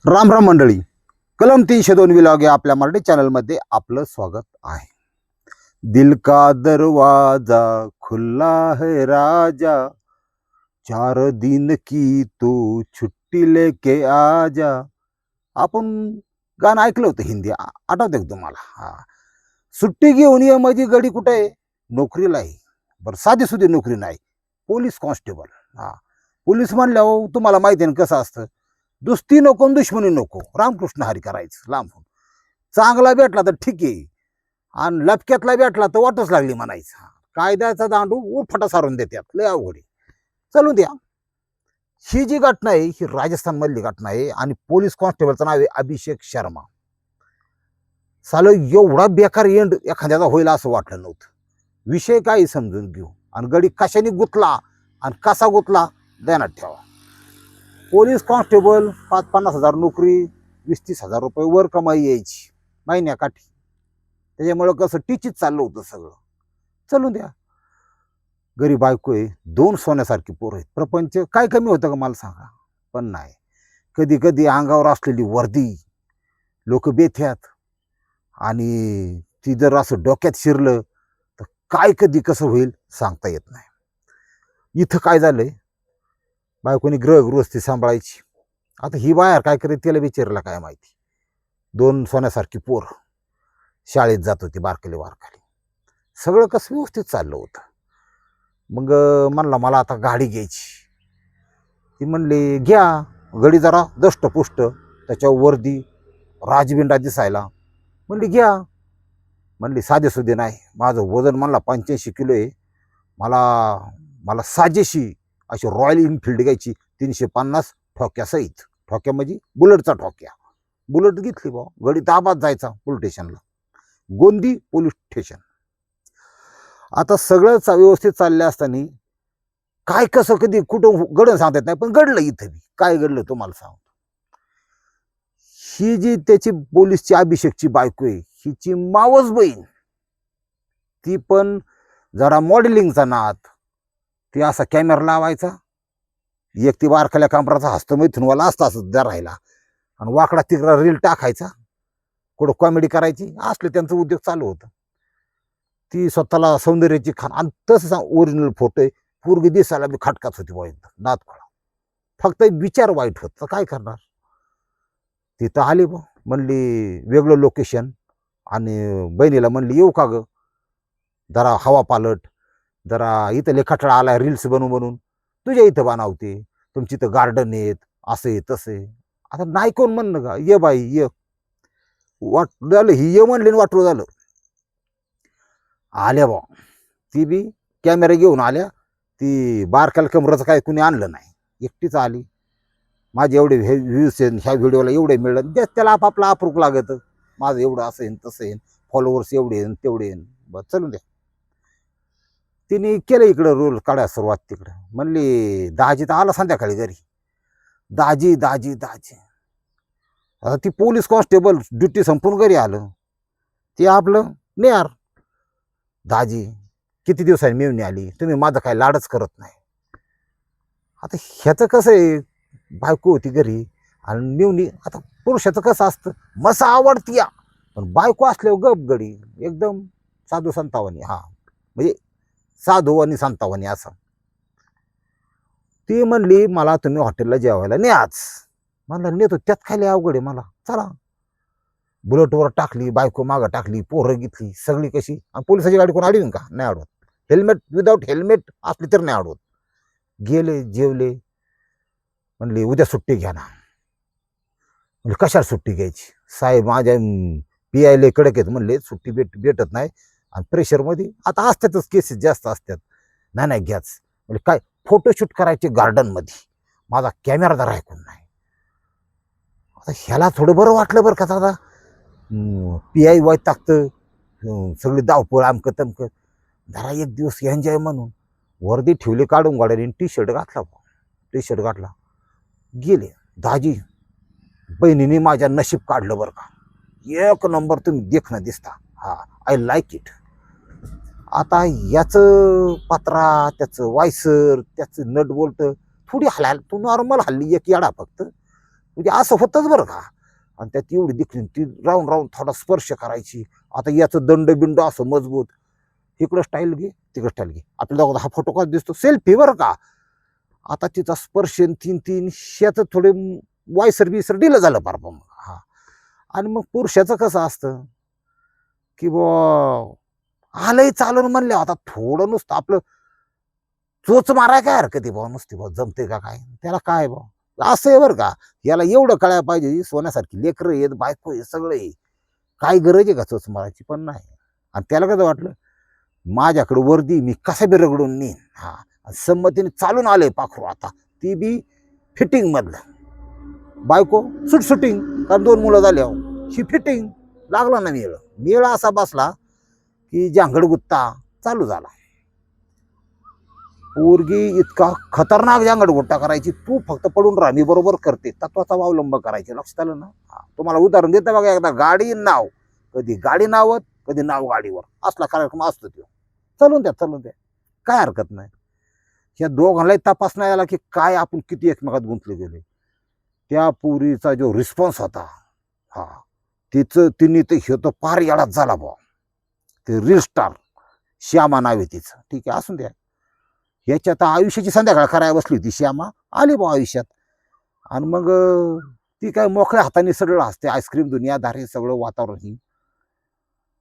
राम राम मंडळी, कलम 302 विलॉग या आपल्या मराठी चॅनलमध्ये आपलं स्वागत आहे. दिल का दरवाजा खुला है राजा, 4 दिन की तू छुट्टी लेके आजा. आपण गाणं ऐकलं होतं हिंदी, आठवतं का तुम्हाला? हा, सुट्टी घेऊन ये माझी गडी कुठे आहे? नोकरीला आहे. बरं, साधी सुधी नोकरी नाही, पोलीस कॉन्स्टेबल. हा, पोलीस म्हणल्यावर तुम्हाला माहिती आहे ना कसं असतं. दुस्ती नको आणि दुश्मनी नको, रामकृष्ण हरी करायचं लांबून. चांगला भेटला तर ठीक आहे, आणि लपक्यातला भेटला तर वाटच लागली म्हणायचं. कायद्याचा दांडू उठफटा सारून देतात, लय अवघड आहे. चलू द्या. ही जी घटना आहे ही राजस्थान मधली घटना आहे आणि पोलीस कॉन्स्टेबलचं नाव आहे अभिषेक शर्मा. सालं एवढा बेकार एंड एखाद्याचा होईल असं वाटलं नव्हतं. विषय काय समजून घेऊ, आणि गडी कशाने गुतला आणि कसा गुतला ध्यानात ठेवा. पोलीस कॉन्स्टेबल 5-50 हजार नोकरी, 20-30 हजार रुपये वर कमाई यायची महिन्याकाठी. त्याच्यामुळं कसं टिचीत चाललं होतं सगळं. चलून द्या. गरीब बायको आहे, 2 सोन्यासारखी पोरं आहेत. प्रपंच काय कमी होतं का मला सांगा? पण नाही. कधी कधी अंगावर असलेली वर्दी लोक बेथ्यात, आणि ती जर असं डोक्यात शिरलं तर काय कधी कसं होईल सांगता येत नाही. इथं काय झालंय, बायकोनी गृहस्थी सांभाळायची. आता ही बाहेर काय करेल त्याला विचारला काय माहिती. 2 सोन्यासारखी पोर शाळेत जात होती, बारकली सगळं कसं व्यवस्थित चाललं होतं. मग म्हणला मला आता गाडी घ्यायची. ती म्हणली घ्या. गडी जरा दष्टपुष्ट, त्याच्यावर वर्दी, राजबिंडा दिसायला. म्हणली घ्या. म्हणली साधे सुधे नाही, माझं वजन म्हणला 85 किलो आहे. मला मला साजेशी अशी रॉयल इनफिल्ड घ्यायची, 350 ठोक्यासहित. ठोक्या म्हणजे बुलेटचा ठोक्या. बुलेट घेतली बा. गडी ताब्यात जायचा पोलीस स्टेशनला, गोंदी पोलीस स्टेशन. आता सगळंच व्यवस्थित चाललं असताना काय कसं कधी कुठं घडून सांगता येत नाही, पण घडलं इथं बी. काय घडलं तुम्हाला सांगतो. ही जी त्याची पोलीसची अभिषेकची बायको आहे, हिची मावस बहीण, ती पण जरा मॉडेलिंगचा नाद. ती असा कॅमेरा लावायचा, एक ती बारखाल्या कांबराचा हस्तमैथूनवाला असता असं जर राहिला, आणि वाकडा तिकडा रील टाकायचा, कुठं कॉमेडी करायची, असले त्यांचं उद्योग चालू होतं. ती स्वतःला सौंदर्याची खान, आणि तसं ओरिजिनल फोटो आहे. पूर्वी दिसायला बी खटकाच होती बा, एकदम नादखोळा. फक्त विचार वाईट होत, काय करणार. तिथं आली बा, म्हणली वेगळं लोकेशन, आणि बहिणीला म्हणली येऊ का ग, जरा हवा पालट, जरा इथं लेखाटळा आलाय रील्स बनवून बनवून, तुझ्या इथं बनवते, तुमची इथं गार्डन आहेत, असं आहे तसं आहे. आता नाही कोण म्हणणं का, ये बाई ये. वाट झालं ही ये म्हणली, वाटलं झालं. आल्या बा, ती बी कॅमेरा घेऊन आल्या. ती बारकाला कमराचं काय कुणी आणलं नाही, एकटीच आली. माझे एवढे व्ह्यूज आहेत, ह्या व्हिडिओला एवढे मिळलं, त्याला आपापला अप्रूप लागत. माझं एवढं असं येईन तसं येईन, फॉलोअर्स एवढे येईन तेवढे येईन, बस चलून द्या. तिने केलं इकडं रोल काढायला सुरुवात. तिकडं म्हणली दाजी तर आला संध्याकाळी घरी. दाजी दाजी दाजी. आता ती पोलीस कॉन्स्टेबल ड्युटी संपून घरी आलं. ते आपलं नाही यार दाजी, किती दिवसांनी मिळून आली, तुम्ही माझं काय लाडच करत नाही. आता ह्याचं कसं आहे, बायको होती घरी आणि मिळून. आता पुरुषाचं कसं असतं, मसा आवडती या, पण बायको असल्यावर गप गडी एकदम साधू संतावानी. हा म्हणजे साधू आणि संतावानी असं. ती म्हणली मला तुम्ही हॉटेलला जेवायला नाही आज. म्हणलं नेतो, त्यात खाली अवघड आहे मला, चला. बुलेटवर टाकली, बायको मागं टाकली, पोरं घेतली सगळी कशी. आणि पोलिसाची गाडी कोण अडवीन का? नाही अडवत. हेल्मेट विदाऊट हेल्मेट असली तर नाही अडवत. गेले, जेवले. म्हणली उद्या सुट्टी घ्या ना. म्हणजे कशाला सुट्टी घ्यायची साहेब, माझ्या PI कडक आहेत म्हणले, सुट्टी भेटत नाही, आणि प्रेशरमध्ये आता असतातच केसेस जास्त असतात. नाही नाही घ्याच. म्हणजे काय फोटोशूट करायचे गार्डनमध्ये, माझा कॅमेरा जरा ऐकून नाही. आता ह्याला थोडं बरं वाटलं बरं का. दादा PI वाईट टाकतं, सगळी धावपळ आमकं तमकं, जरा एक दिवस एन्जॉय म्हणून वर्दी ठेवली काढून गाड्याने, टी-शर्ट घातला, गेले. दाजी बहिणीने माझ्या नशीब काढलं बरं का, एक नंबर तुम्ही देखणं दिसता. हा, आय लाईक इट. आता याचं पात्रा, त्याचं वायसर, त्याचं नट बोल्ट थोडी हलायला, तू नॉर्मल हल्ली एक येडा फक्त, म्हणजे असं होतच बरं का. आणि त्यात एवढी दिखली ती राहून राहून थोडा स्पर्श करायची. आता याचं दंड बिंड असं मजबूत, इकडं स्टाईल घे तिकडं स्टाईल घे. आपल्या दोघांचा हा फोटो का दिसतो सेल्फी बरं का. आता तिचा स्पर्श तीन तीन शेत थोडे वायसर बिसर दिलं झालं पार मग. हा आणि मग पुरुषाचं कसं असतं की आलंय चालून म्हणले आता थोडं नुसतं आपलं चोच माराय काय हरकत आहे भाऊ, नुसती भाऊ जमते का काय त्याला काय भाऊ असं आहे बरं का. याला एवढं कळायला पाहिजे सोन्यासारखी लेकरं येत बायको हे सगळं आहे, काय गरज आहे का चोच मारायची पण नाही. आणि त्याला कसं वाटलं माझ्याकडे वर्दी मी कसा बी रगडून नेईन. हा संमतीने चालून आले पाखरू आता ती बी फिटिंग मधलं. बायको सुटसुटिंग कारण 2 मुलं झाले ही फिटिंग. लागला ना मेळ, मेळ असा बसला की जांगड गुत्ता चालू झाला. पोरगी इतका खतरनाक जांगड गुट्टा करायची, तू फक्त पडून राहा मी बरोबर करते तत्वाचा अवलंब करायचे. लक्षात आलं ना. तुम्हाला उदाहरण देतं बघा, एकदा गाडी नाव, कधी गाडी नावत कधी नाव गाडीवर असला कार्यक्रम असतो तो. चालून द्या काय हरकत नाही. ह्या दोघांनाही तपास नाही आला की काय आपण किती एकमेकात गुंतले गेले. त्या पोरीचा जो रिस्पॉन्स होता हा तिने तर हे तर फार येडात झाला बा. ते रील स्टार श्यामा नाव आहे तिचं, ठीक आहे असून द्या. याच्यात आयुष्याची संध्याकाळ करायला बसली होती श्यामा, आली बा आयुष्यात. आणि मग ती काय मोकळ्या हाताने सगळं असते, आईस्क्रीम दुनियादार हे सगळं वातावरण. ही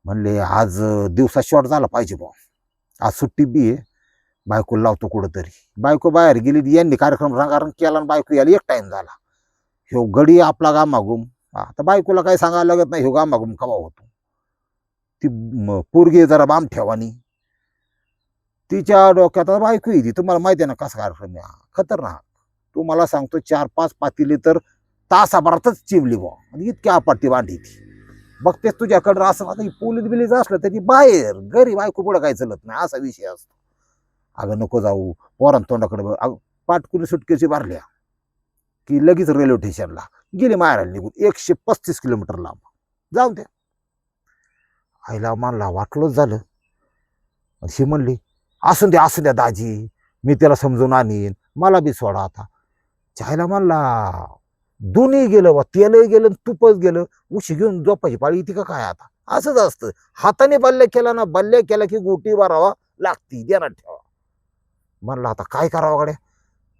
म्हणले आज दिवसा शॉर्ट झाला पाहिजे बा, आज सुट्टी बी आहे, बायको लावतो कुठंतरी. बायको बाहेर गेली, यांनी कार्यक्रम रंगारंग केला आणि बायको याला एक टाइम झाला. ह्यो गडी आपला गामागुम. आता बायकोला काय सांगायला लागत नाही, ह्यो गामागुम कवा होतो. ती पोरगी जरा बाम ठेवानी, तिच्या डोक्यात बायको येते. तुम्हाला माहिती आहे ना कसा कार्यक्रम आहे खतरनाक. तुम्हाला सांगतो 4-5 पातीली तर तासाभरातच चिमली बा. आणि इतकी आपत्ती बांधली ती. बघतेच तुझ्याकडं असं आता पोलीस बिलीस असलं तरी बाहेर, घरी बायको पुढं काय चलत नाही असा विषय असतो. अगं नको जाऊ पोरां तोंडाकडे बघ. पाटकुली सुटकेची भरल्या की लगेच रेल्वे स्टेशनला गेली मारायला निघून 135 किलोमीटर लांब. जाऊ द्या. आईला मला वाटलंच झालं. ही म्हणली असू द्या दाजी, मी त्याला समजून आणीन, मला बी सोडा आता. चायला म्हणला दोन्ही गेलं बा, तेलही गेलं तुपच गेलं, उशी घेऊन झोपायची पाळी येते का काय. आता असंच असतं, हाताने बल्ल्या केला ना, बल्ल्या केला की गोटी भरावा लागती, देणार ठेवा. म्हणलं आता काय करावं गड्या.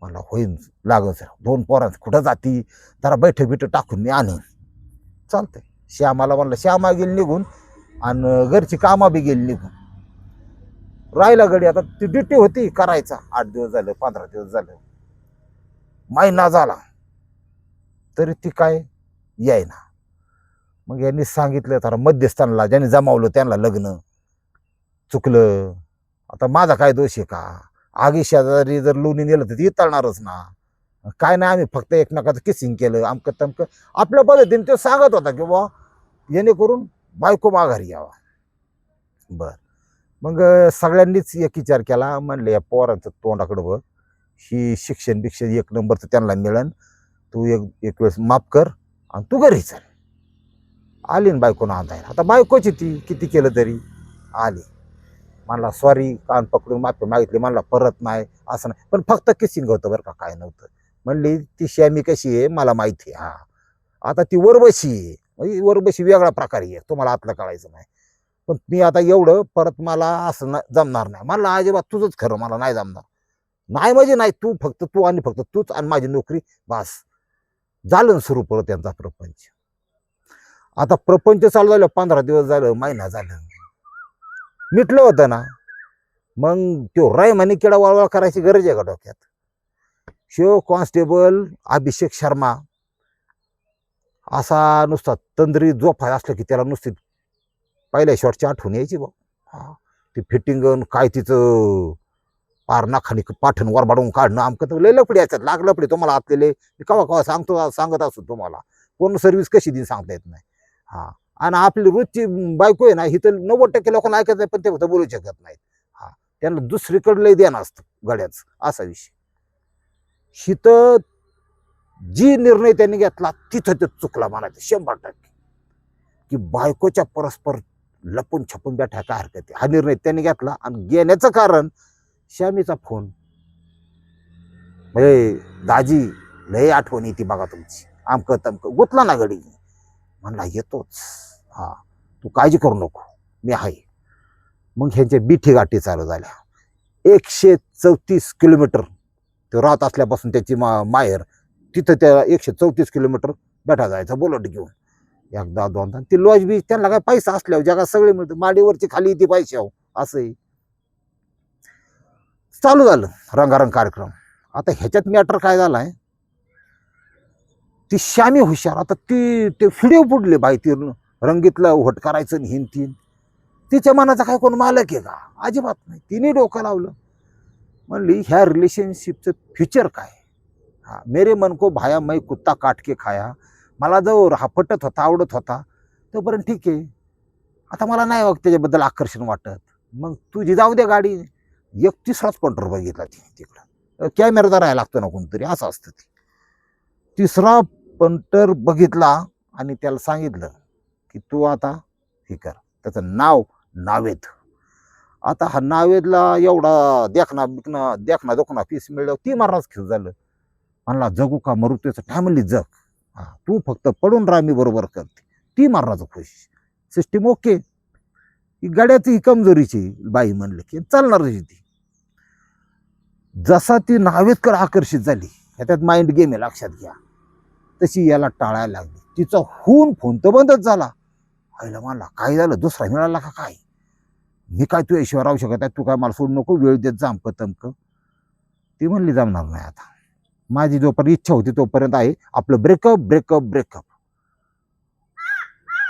म्हणला होईन लागच 2 पोरांच कुठं जाती, जरा बैठक टाकून मी आणीन. चालतंय. श्यामाला म्हणलं, श्यामा गेली निघून आणि घरची कामा बी गेली निघून. राहिला गडी. आता ती ड्युटी होती करायचा. 8 दिवस झालं, 15 दिवस झालं, महिना झाला तरी ती काय यायना. मग यांनी सांगितलं तर मध्यस्थानला ज्यांनी जमावलं त्यांना लग्न चुकलं. आता माझा काय दोष आहे का. आगी शेजारी जर लोणी नेलं तर ती तळणारच ना. काय नाही, आम्ही फक्त एकमेकाचं किसिंग केलं अमकं तमकं आपल्या पद्धतीने. तो सांगत होता की बा जेणेकरून बायको माघारी यावा. बर मग सगळ्यांनीच एक विचार केला. म्हणले या पोरांचं तोंडाकडं बघ, ही शिक्षण बिक्षण 1 नंबरचं त्यांना मिळन, तू एक वेळेस माफ कर आणि तू घरी चल. आली ना बायकोनं आणायला. आता बायकोची ती किती केलं तरी आली. म्हणला सॉरी, कान पकडून माफी मागितली. म्हणला परत नाही असं नाही, पण फक्त किसिंग होतं बरं का, काय नव्हतं. म्हणली ती श्यामी कशी आहे मला माहिती आहे. आता ती वरबशी आहे, म्हणजे वरबशी वेगळा प्रकार आहे, तुम्हाला आतलं कळायचं नाही. पण मी आता एवढं परत मला असं जमणार नाही. मला अजिबात तुझंच खरं, मला नाही जमणार. नाही म्हणजे नाही, तू आणि फक्त तूच आणि माझी नोकरी बास. झालं सुरू परत त्यांचा प्रपंच. आता प्रपंच चालू झालं, 15 दिवस झालं, महिना झालं, मिटलं होतं ना. मग तो म्हणे किडा वळवळ करायची गरज आहे का डोक्यात. शिव कॉन्स्टेबल अभिषेक शर्मा असा नुसता तंद्री झोपाय असलं की त्याला नुसती पहिल्या शॉटची आठवण यायची बा. ती फिटिंग काय तिचं पार नाखानी पाठण वरबाडून काढणं आमकं तर लय लपडी असतात. लपडी तुम्हाला आतलेले कवा सांगत असतो तुम्हाला. कोण सर्व्हिस कशी दिन सांगता येत नाही. आणि आपली रोजची बायको आहे ना, ही तर 90% लोकांना ऐकत नाही, पण ते फक्त बोलू शकत नाहीत. त्यांना दुसरीकडे लय देणं असतं गड्याच, असा विषय. हित जी निर्णय त्यांनी घेतला तिथं ते चुकला म्हणायचं 100%. की बायकोच्या परस्पर लपून छपून बैठा काय हरकत आहे, हा निर्णय त्यांनी घेतला. आणि घेण्याचं कारण श्यामीचा फोन. दाजी लय आठवण येते बघा तुमची, आमकं तमकं गुतला ना गडी. म्हणला येतोच, हा तू काळजी करू नको, मी आहे. मग ह्यांच्या बिठी गाठी चालू झाल्या. 134 किलोमीटर तो राहत असल्यापासून त्याची माहेर, तिथं त्या 134 किलोमीटर बेटा जायचा बुलेट घेऊन. एकदा दोनदा ती लॉज बी त्यांना काय पैसा असल्यावर जगात सगळे मिळतं, माडीवरची खाली ती पैसे असंही चालू झालं रंगारंग कार्यक्रम. आता ह्याच्यात मॅटर काय झालाय, ती श्यामी हुशार. आता ती ते व्हिडिओ पुढले बाई, ती रंगीतला वट करायचं हिन तीन. तिच्या मनाचा काय कोण मालक आहे का? अजिबात नाही. तिने डोकं लावलं, म्हणली ह्या रिलेशनशिपचं फ्युचर काय. हा मेरे मन को भाया मै कुत्ता काट के खाया. मला जो हा पटत होता, आवडत होता तोपर्यंत ठीक आहे. आता मला नाही त्याच्याबद्दल आकर्षण वाटत. मग तुझी जाऊ दे गाडी. 31राच पंटर बघितला तिकडं, कॅमेरा राहायला लागतो ना कोणतरी, असं असतं ते. 3रा पंटर बघितला आणि त्याला सांगितलं की तू आता हे कर. त्याचं नाव नावेद. आता हा नावेदला एवढा देखना दोखना पीस मिळलं, ती महाराज खिस झालं. म्हणला जगू का मरू त्याचं काय म्हणली जग, हा तू फक्त पडून राहा, मी बरोबर करते. ती महाराज खुश, सिस्टीम ओके. ही गाड्याची ही कमजोरीची बाई म्हणलं की चालणार ती. जसा ती नावेदकडे आकर्षित झाली, ह्याच्यात माइंड गेम आहे लक्षात घ्या, तशी याला टाळायला लागली. तिचा फोन तर बंदच झाला. आईला म्हणला काय झालं, दुसरा मिळाला का काय, मी काय तू याशिवाय राहू शकत आहे, तू काय मला सोडू नको, वेळ देत जा अमकं तमकं. ती म्हणली जमणार नाही, आता माझी जोपर्यंत इच्छा होती तोपर्यंत आहे आपलं ब्रेकअप ब्रेकअप ब्रेकअप.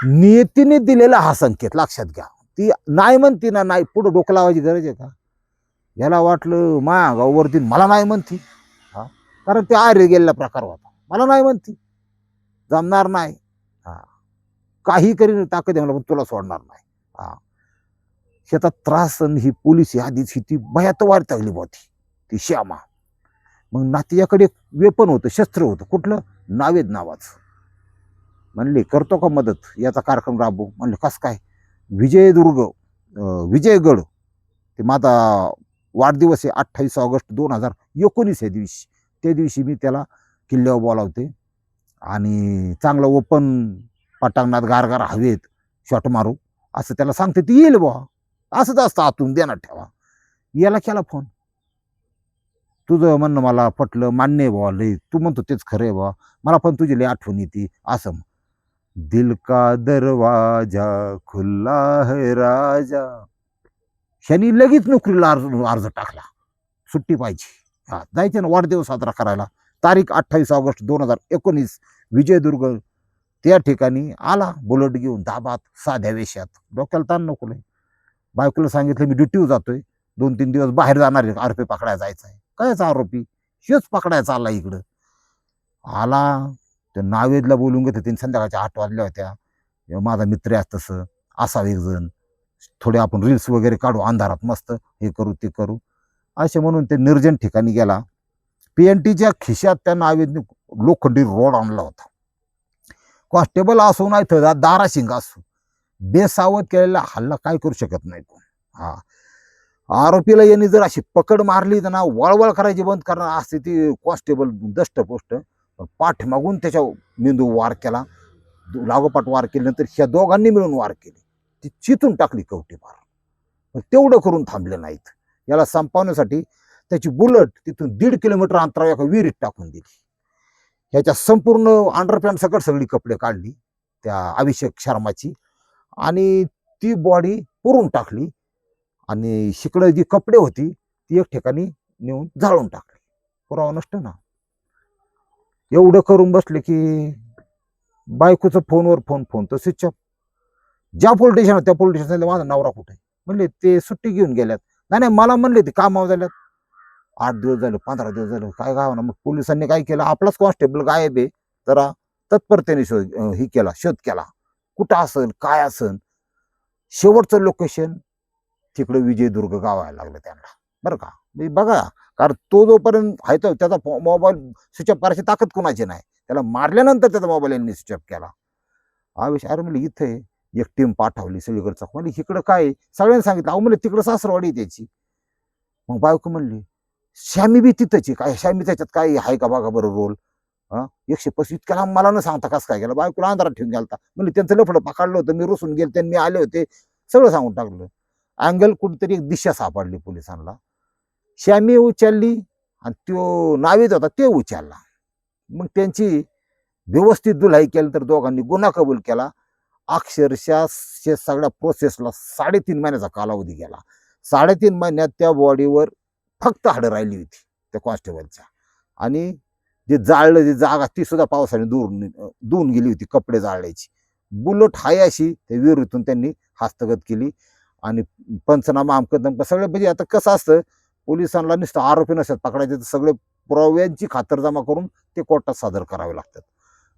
नियतीने दिलेला हा संकेत लक्षात घ्या. ती नाही म्हणती ना, नाही पुढं डोकं लावायची गरज आहे का. याला वाटलं माया गावावरती मला नाही म्हणती, हा कारण ते आरे गेलेला प्रकार होता. मला नाही म्हणती, जमणार नाही, हा काही करीन ताकद आहे मला, पण तुला सोडणार नाही. हा शेतात त्रास. ही पोलीस आधीच ही ती भयात वार चांगली होती ती श्यामा. मग नातियाकडे एक वेपन होतं, शस्त्र होतं, कुठलं, नावेद नावाचं. म्हणले करतो का मदत, याचा कार्यक्रम राबवू. म्हणले कस काय. विजयगड ते माझा वाढदिवस आहे, 28 ऑगस्ट 2019 या दिवशी. त्या दिवशी मी त्याला किल्ल्यावर बोलावते आणि चांगलं ओपन पटांगणात गारगार हवेत शॉट मारू असं त्याला सांगते. ती येईल बुवा, असंच असतं आतून देण्यात ठेवा. याला केला फोन, तुझं म्हणणं मला पटलं, मान्य आहे बुवा, लई तू म्हणतो तेच खरं आहे बुवा, मला पण तुझी लई आठवण येते असं. दिल का दरवाजा खुला है राजा. ह्यानी लगेच नोकरीला अर्ज टाकला, सुट्टी पाहिजे, हा जायचे ना वाढदिवस साजरा करायला. तारीख 28 ऑगस्ट 2019, विजयदुर्ग. त्या ठिकाणी आला बुलेट घेऊन, दाबात साध्या वेशात, डोक्याला ताण नको लय. बायकोला सांगितलं मी ड्युटीवर जातोय, 2-3 दिवस बाहेर जाणार आहे, आरोपी पकडायला जायचं आहे. कायचा आरोपी, शेच पकडायचा आला इकडं. आला तर नावेदला बोलून घेतो. त्यांनी संध्याकाळच्या 8 वाजल्या होत्या. माझा मित्र आहे तसं, असावं एक जण, थोडे आपण रील्स वगैरे काढू अंधारात, मस्त हे करू ते करू असे म्हणून ते निर्जन ठिकाणी गेला. PNTच्या खिशात त्या नावेदने लोखंडी रोड आणला होता. कॉन्स्टेबल असो नाही तर दाराशिंग असो, बेसावध केलेला हल्ला काय करू शकत नाही कोण. हा आरोपीला यांनी जर अशी पकड मारली तर ना वळवळ करायची बंद करणार असते ती कॉन्स्टेबल दष्टपुष्ट. पाठमागून त्याच्या मेंदू वार केला, लागोपाठ वार केल्यानंतर ह्या दोघांनी मिळून वार केले, ती चितून टाकली कवटी मार. तेवढं करून थांबले नाहीत. याला संपवण्यासाठी त्याची बुलेट तिथून 1.5 किलोमीटर अंतरावर एका विहिरीत टाकून दिली. ह्याच्या संपूर्ण अंडरपॅन्ट सकट सगळी कपडे काढली त्या अभिषेक शर्माची आणि ती बॉडी पुरून टाकली आणि शिकडं जी कपडे होती ती एक ठिकाणी नेऊन जाळून टाकली. पुरावा नष्ट ना. एवढं करून बसले की बायकोचं फोनवर फोन तर स्विच ऑफ. ज्या पोलीस स्टेशन त्या पोलीस स्टेशनला माझा नवरा कुठे, म्हणले ते सुट्टी घेऊन गेल्यात. नाही मला म्हणले ते कामावर झाल्यात, 8 दिवस झाले, 15 दिवस झाले, काय गाव ना. मग पोलिसांनी काय केलं, आपलाच कॉन्स्टेबल गायब आहे, जरा तत्परतेने ही केला, शोध केला, कुठं असेल काय असेल. शेवटचं लोकेशन तिकडं विजयदुर्ग गाव व्हायला लागलं त्यांना, बरं का. बघा, कारण तो जोपर्यंत आहे तो त्याचा मोबाईल स्विच ऑफ करायची ताकद कोणाची नाही. त्याला मारल्यानंतर त्याचा मोबाईल यांनी स्विच ऑफ केला. हा विषय, अरे म्हणले इथे एक टीम पाठवली सगळीकडचा, म्हणजे इकडं काय सगळ्यांनी सांगितलं. अहो म्हणले तिकडं सासरवाडी त्याची. मग बायको म्हणली श्यामी बी तिथंच काय, श्यामी त्याच्यात काय आहे का बघा बरं रोल. 125 इतक्या लांब मला न सांगता कसं काय गेलं, बायकोला अंधारात ठेवून गेलता म्हणजे त्यांचं लफडं पकडलं होतं, मी रुसून गेले, त्यांनी आले होते, सगळं सांगून टाकलं. अँगल कुठेतरी एक दिशा सापडली पोलिसांना. श्यामी उचलली आणि तो नावीद होता ते उचलला. मग त्यांची व्यवस्थित धुलाई केली तर दोघांनी गुन्हा कबूल केला. अक्षरशः सगळ्या प्रोसेसला 3.5 महिन्याचा कालावधी गेला. 3.5 महिन्यात त्या बॉडीवर फक्त हाडं राहिली होती त्या कॉन्स्टेबलच्या. आणि जे जाळलं जी जागा ती सुद्धा पावसाने धुवून गेली होती, कपडे जाळल्याची. बुलेट हाय अशी त्या विहिरीतून त्यांनी हस्तगत केली. आणि पंचनामा अमकं तमकं सगळं म्हणजे आता कसं असतं, पोलिसांना नुसतं आरोपी नसतात पकडायचे, तर सगळे पुराव्यांची खातरजमा करून ते कोर्टात सादर करावे लागतात.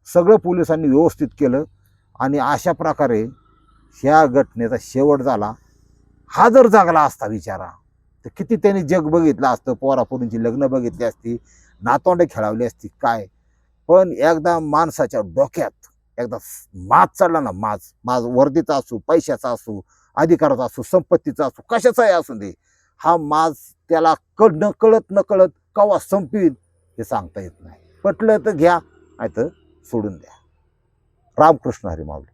सगळं पोलिसांनी व्यवस्थित केलं आणि अशा प्रकारे ह्या घटनेचा शेवट झाला. हा जर जागला असता विचारा तर किती त्यांनी जग बघितलं असतं, पोरापोरींची लग्न बघितली असती, नातवंडे खेळावली असती काय. पण एकदा माणसाच्या डोक्यात एकदा माज चढला ना, माज वर्दीचा असू, पैशाचा असू, अधिकाराचा असू, संपत्तीचा असू, कशाचाही असू दे, हा माज त्याला कळत न कळत केव्हा संपवील हे सांगता येत नाही. पटलं तर घ्या, नाही तर सोडून द्या. रामकृष्ण हरी माऊली.